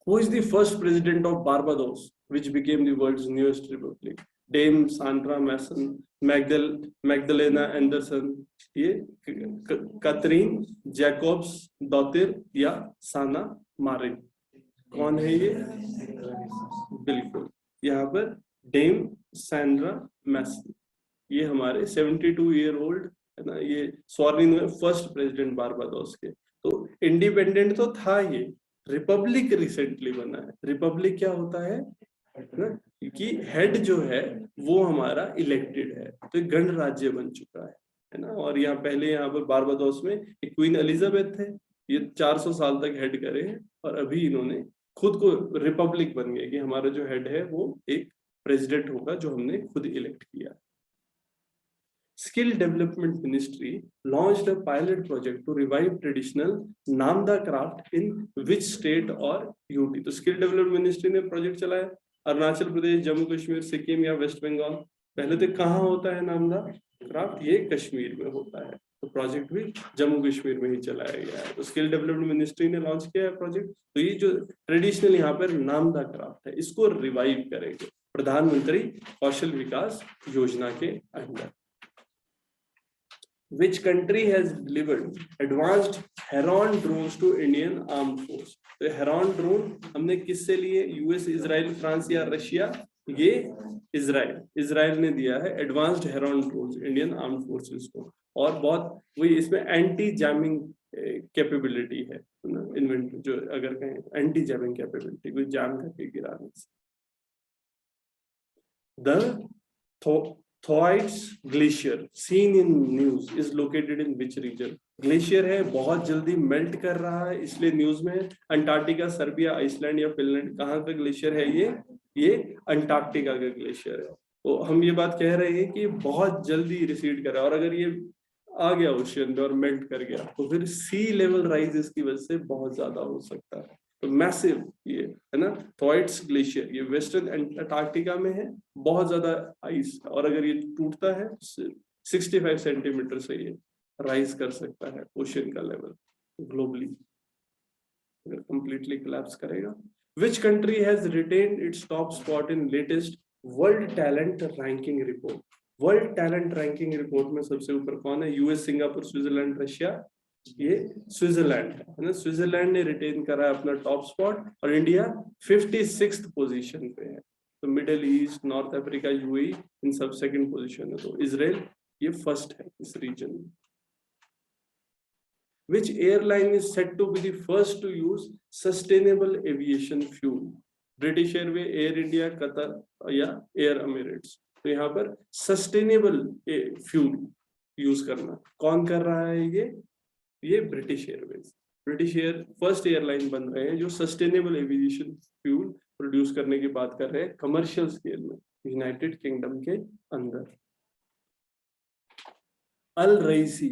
Who is the first president of Barbados, which became the world's newest republic? Dame Sandra Mason, Magdalena Anderson, ये Catherine Jacobs daughter या साना Marin? कौन है ये? बिल्कुल, यहाँ पर डेम सैंड्रा मैसन, ये हमारे 72 ईयर ओल्ड है ना, ये सॉवरेन फर्स्ट प्रेसिडेंट बारबाडोस के। तो इंडिपेंडेंट तो था ये, रिपब्लिक रिसेंटली बना है। रिपब्लिक क्या होता है ना, कि हेड जो है वो हमारा इलेक्टेड है, तो एक गणराज्य बन चुका है ना। और यहाँ पहले यहाँ पर बारबाडोस में एक क्वीन एलिजाबेथ है, ये 400 साल तक हेड करे हैं, और अभी इन्होंने खुद को रिपब्लिक बन गया कि हमारा जो हेड है वो एक प्रेसिडेंट होगा जो हमने खुद इलेक्ट किया। Skill Development Ministry launched a pilot project to revive traditional Namda craft in which state or UT? तो Skill Development Ministry ने प्रोजेक्ट चलाया अरुणाचल प्रदेश, जम्मू कश्मीर, सिक्किम या वेस्ट बंगाल। पहले तो कहाँ होता है नामदा क्राफ्ट? ये कश्मीर में होता है, तो प्रोजेक्ट भी जम्मू कश्मीर में ही चलाया गया है। तो स्किल डेवलपमेंट मिनिस्ट्री ने लॉन्च किया है प्रोजेक्ट। तो ये जो ट्रेडिशनल यहाँ पर नामदा क्राफ्ट है, इसको रिवाइव करेंगे प्रधानमंत्री कौशल विकास योजना के अंदर। Which country has delivered advanced Heron drones to Indian Armed Force? तो Heron drone हमने किससे लिए? यूएस, इजराइल, फ्रांस या रशिया? ये इजराइल ने दिया है advanced heron drones Indian armed forces को। और बहुत वही इसमें एंटी जैमिंग कैपेबिलिटी है इन्वेंट, जो अगर कहें एंटी जैमिंग कैपेबिलिटी, कोई जैम करके गिराने से। The Thwaites Glacier seen in news is located in which region? Glacier है, बहुत जल्दी मेल्ट कर रहा है, इसलिए न्यूज में अंटार्कटिका, सर्बिया, आइसलैंड या फिनलैंड। कहाँ का ग्लेशियर है ये अंटार्कटिका का ग्लेशियर है। तो हम ये बात कह रहे हैं कि बहुत जल्दी रिसीड कर रहा है, और अगर ये आ गया ओशियन में और मेल्ट कर गया तो फिर सी लेवल राइज इसकी वजह से बहुत ज्यादा हो सकता है। तो मैसिव ये है ना थ्वाइट्स ग्लेशियर, ये वेस्टर्न अंटार्कटिका में है, बहुत ज्यादा आइस, और अगर ये टूटता है 65 सेंटीमीटर से ये राइज कर सकता है ओशियन का लेवल ग्लोबली, अगर कंप्लीटली कोलैप्स करेगा। Which country has retained its top spot in latest World Talent Ranking Report? World talent ranking report में सबसे ऊपर कौन है? US, Singapore, Switzerland, Russia? ये स्विट्जरलैंड है ना। स्विट्जरलैंड ने रिटेन करा है अपना टॉप स्पॉट, और इंडिया 56th पोजीशन पे है। तो Middle East, North Africa, UAE इन सब सेकंड पोजीशन है, तो इजराइल ये फर्स्ट है इस रीजन में। Which airline is said to be the first to use sustainable aviation fuel? British airway, air India, Qatar या एयर एमिरेट्स? तो यहाँ पर सस्टेनेबल फ्यूल यूज करना कौन कर रहा है? ये British Airways, British air first airline बन रहे हैं जो सस्टेनेबल एविएशन फ्यूल प्रोड्यूस करने की बात कर रहे हैं कमर्शियल स्केल में यूनाइटेड किंगडम के अंदर। अल रईसी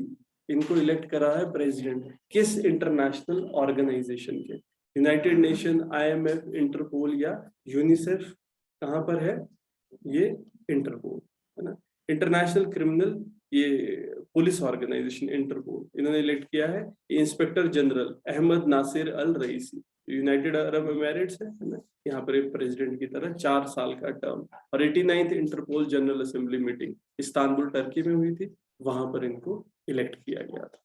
इनको इलेक्ट करा है प्रेसिडेंट किस इंटरनेशनल ऑर्गेनाइजेशन के? यूनाइटेड नेशन, आईएमएफ, इंटरपोल या यूनिसेफ? कहां पर है ये? इंटरपोल है ना। इंटरनेशनल क्रिमिनल, ये पुलिस ऑर्गेनाइजेशन इंटरपोल, इन्होंने इलेक्ट किया है इंस्पेक्टर जनरल अहमद नासिर अल रईसी। यूनाइटेड अरब एमिरेट्स है ना, यहाँ पर एक प्रेसिडेंट की तरह 4 साल का टर्म। और 89th Interpol general assembly meeting Istanbul Turkey में हुई थी, वहां पर इनको इलेक्ट किया गया था।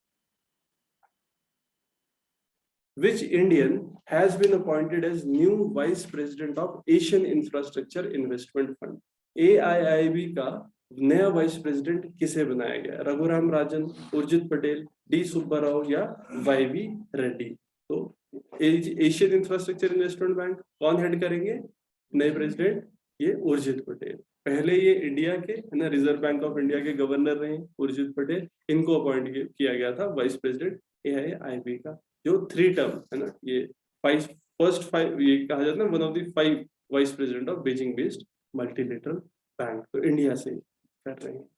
Which Indian has been appointed as new Vice President of Asian Infrastructure Investment Fund? AIIB का नया वाइस प्रेसिडेंट किसे बनाया गया? रघुराम राजन, उर्जित पटेल, डी सुब्बा राव या वाईवी रेड्डी? तो एशियन इंफ्रास्ट्रक्चर इन्वेस्टमेंट बैंक कौन हेड करेंगे नए प्रेसिडेंट? ये उर्जित पटेल। पहले ये इंडिया के है ना रिजर्व बैंक ऑफ इंडिया के गवर्नर रहे उर्जित पटेल, इनको अपॉइंट किया गया था वाइस प्रेसिडेंट AIIB का, जो 3 टर्म है ना। ये फर्स्ट 5 ये कहा जाता है one of the 5 vice president of Beijing based multilateral bank, तो इंडिया से कर रहे हैं।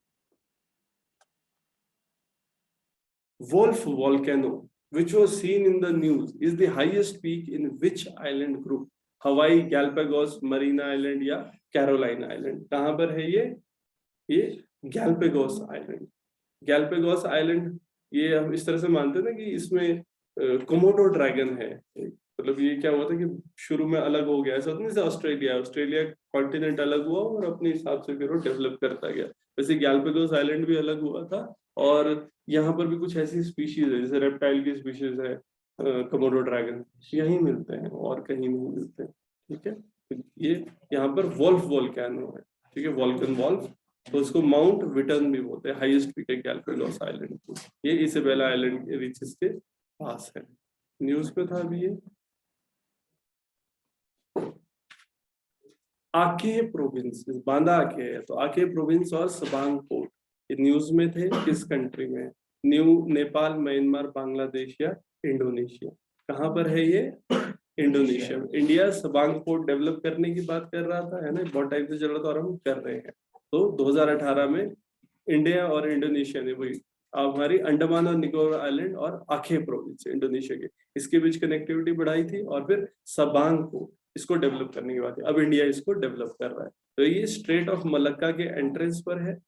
Wolf volcano which was seen in the news is the highest peak in which island group? हवाई, गैलापागोस, मरीना आइलैंड या कैरोलाइन आइलैंड? कहां पर है ये गैलापागोस आइलैंड। गैलापागोस आइलैंड ये हम इस तरह से मानते हैं ना कि इसमें कोमोडो ड्रैगन है, मतलब ये क्या हुआ था कि शुरू में अलग हो गया, ऐसा नहीं जैसे ऑस्ट्रेलिया कॉन्टिनेंट अलग हुआ और अपने हिसाब से फिर वो डेवलप करता गया। वैसे गैलापागोस आइलैंड भी अलग हुआ था, और यहाँ पर भी कुछ ऐसी स्पीशीज है, जैसे रेप्टाइल की स्पीशीज है कमोडो ड्रैगन, यहीं मिलते हैं और कहीं नहीं मिलते। ठीक है, तो ये यहाँ पर वॉल्फ वोल्केनो है, ठीक है, वॉल्कन वॉल्फ, तो उसको माउंट विटन भी बोलते हैं, हाईएस्ट पीक है गैलापागोस आइलैंड को। ये इसाबेला आइलैंड के रीचेस के पास है। न्यूज पे था अभी ये। आके प्रोविंस, बांदा आके है, तो आके प्रोविंस और सबांग पोर्ट ये न्यूज में थे। किस कंट्री में? नेपाल, म्यांमार, बांग्लादेश या इंडोनेशिया? कहाँ पर है ये? इंडोनेशिया में। इंडिया सबांग पोर्ट डेवलप करने की बात कर रहा था, है ना, बहुत टाइम से चल रहा था और हम कर रहे हैं। तो 2018 में इंडिया और इंडोनेशिया ने वही हमारी अंडमान और निकोबार आइलैंड और आखे प्रोविंस इंडोनेशिया के, इसके बीच कनेक्टिविटी बढ़ाई थी, और फिर सबांग को इसको डेवलप करने की बात है। अब इंडिया इसको डेवलप कर रहा है। तो ये स्ट्रेट ऑफ मलक्का के एंट्रेंस पर है,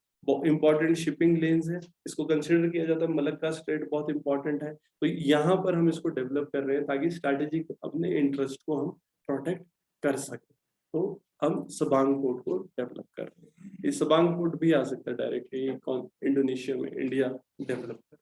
इंपॉर्टेंट शिपिंग लेन्स है, इसको कंसिडर किया जाता है। मलक्का स्ट्रेट बहुत इंपॉर्टेंट है, तो यहाँ पर हम इसको डेवलप कर रहे हैं ताकि स्ट्रैटेजिक अपने इंटरेस्ट को हम प्रोटेक्ट कर सके। तो हम सबांग पोर्ट को डेवलप कर रहे हैं। ये सबांग पोर्ट भी आ सकता है डायरेक्टली इंडोनेशिया में, इंडिया डेवलप कर।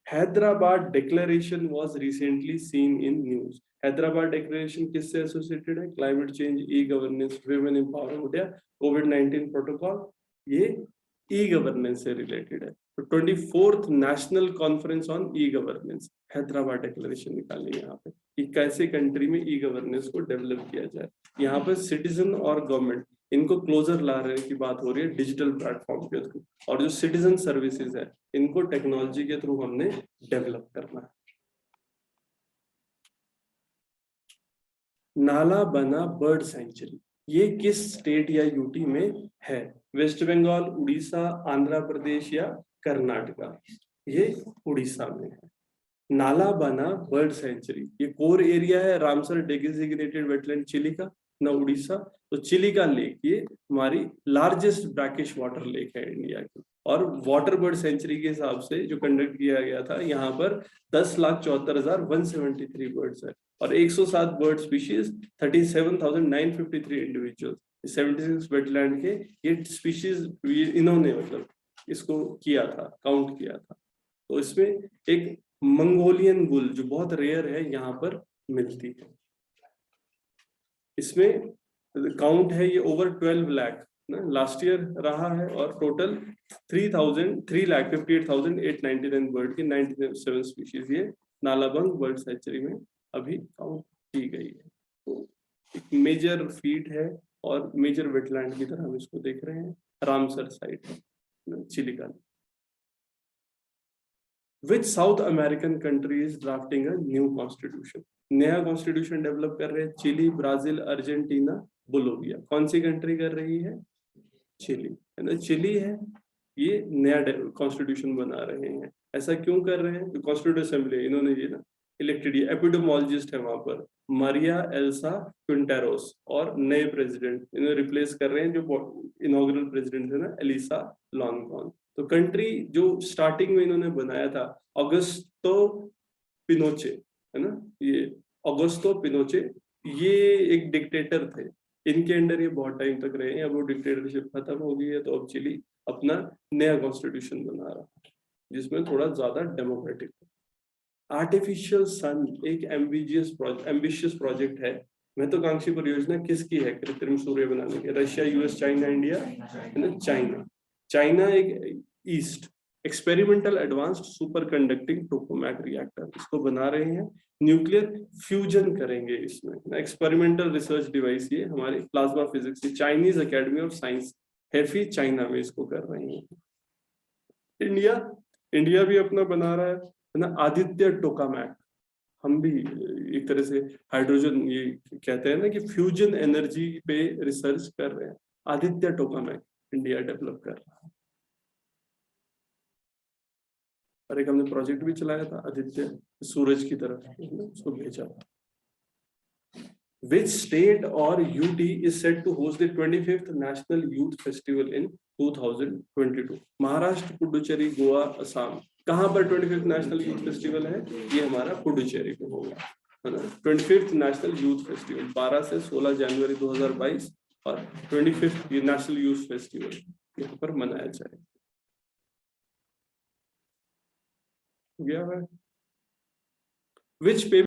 Hyderabad declaration was recently seen in news. Hyderabad declaration किससे एसोसिएटेड है? Climate change, e governance, women empowerment या कोविड-19 प्रोटोकॉल, ये ई गवर्नेंस से रिलेटेड है। तो 24th national conference on e governance, Hyderabad declaration निकालनी है यहाँ पे कि कैसे कंट्री में ई गवर्नेंस को डेवलप किया जाए। यहाँ पे सिटीजन और गवर्नमेंट इनको क्लोजर ला रहे की बात हो रही है डिजिटल प्लेटफॉर्म के थ्रू, और जो सिटीजन सर्विसेज है इनको टेक्नोलॉजी के थ्रू हमने डेवलप करना है। नाला बना बर्ड सेंचुरी, ये किस स्टेट या यूटी में है? वेस्ट बंगाल, उड़ीसा, आंध्र प्रदेश या कर्नाटका? ये उड़ीसा में है। नाला बना बर्ड सेंचुरी, ये कोर एरिया है रामसर डेजिग्नेटेड वेटलैंड चिली का, ना उड़ीसा। तो चिली का लेक ये हमारी लार्जेस्ट ब्रैकिश वाटर लेक है इंडिया की, और वाटर बर्ड सेंचुरी के हिसाब से जो कंडक्ट किया गया था यहाँ पर 10,74,173 बर्ड्स है, और 107 बर्ड स्पीशीज, 37,953 इंडिविजुअल, 76 वेटलैंड के ये स्पीशीज इन्होंने मतलब इसको किया था, काउंट किया था। तो इसमें एक मंगोलियन गुल जो बहुत रेयर है यहाँ पर मिलती है। इसमें काउंट है ये ओवर 12 लाख लास्ट ईयर रहा है, और टोटल 3,58,899 बर्ड की 97 स्पीशीज ये नालाबंग बर्ड सेंचुरी में अभी काउंट की गई है। तो एक मेजर फीट है और मेजर वेटलैंड की तरह हम इसको देख रहे हैं। रामसर साइट है चिली का। Which South American country is drafting a new constitution? नया कॉन्स्टिट्यूशन डेवलप कर रहे हैं चिली, ब्राजील, अर्जेंटीना, बोलोविया। कौन सी कंट्री कर रही है? चिली, है ना, चिली है ये नया कॉन्स्टिट्यूशन बना रहे हैं। ऐसा क्यों कर रहे हैं? कॉन्स्टिट्यूट असेंबली इन्होंने ये ना इलेक्टेड, एपिडेमोलॉजिस्ट है वहां पर मारिया एल्सा क्विंटेरोस, और नए प्रेसिडेंट इन्हें रिप्लेस कर रहे हैं जो इनॉग्रल प्रेसिडेंट है ना, एलिसा लॉन्गकॉन। तो कंट्री जो स्टार्टिंग में इन्होंने बनाया था ऑगस्टो पिनोचे, है ना, ये ऑगस्टो पिनोचे, ये एक डिक्टेटर थे, इनके अंडर ये बहुत टाइम तक रहे हैं। अब वो डिक्टेटरशिप खत्म हो गई है, तो अब चिली अपना नया कॉन्स्टिट्यूशन बना रहा है जिसमें थोड़ा ज्यादा डेमोक्रेटिक। आर्टिफिशियल सन एक एम्बिशियस प्रोजेक्ट है, महत्वाकांक्षी परियोजना किसकी है कृत्रिम सूर्य बनाने की? रशिया, यूएस, चाइना, इंडिया, है ना, चाइना। चाइना एक EAST experimental advanced super conducting tokamak reactor इसको बना रहे हैं, न्यूक्लियर फ्यूजन करेंगे इसमें। एक्सपेरिमेंटल रिसर्च डिवाइस ये हमारी plasma physics, Chinese Academy of Science Hefei China में इसको कर रहे हैं। इंडिया भी अपना बना रहा है ना, आदित्य टोकामेक। हम भी एक तरह से हाइड्रोजन ये कहते हैं ना कि फ्यूजन एनर्जी पे रिसर्च कर रहे हैं। आदित्य टोकामेक इंडिया डेवलप कर रहा है। और एक हमने प्रोजेक्ट भी चलाया था आदित्य, सूरज की तरफ उसको भेजा। Which state or UT is set to host the 25th National Youth Festival in 2022? Maharashtra, Puducherry, Goa, Assam. कहाँ पर 25th नेशनल यूथ फेस्टिवल है? ये हमारा पुडुचेरी में होगा। है ना। 25th नेशनल यूथ फेस्टिवल 12 से 16 जनवरी 2022 और 25th नेशनल यूथ फेस्टिवल यहाँ पर मनाया जाए। गया है। Which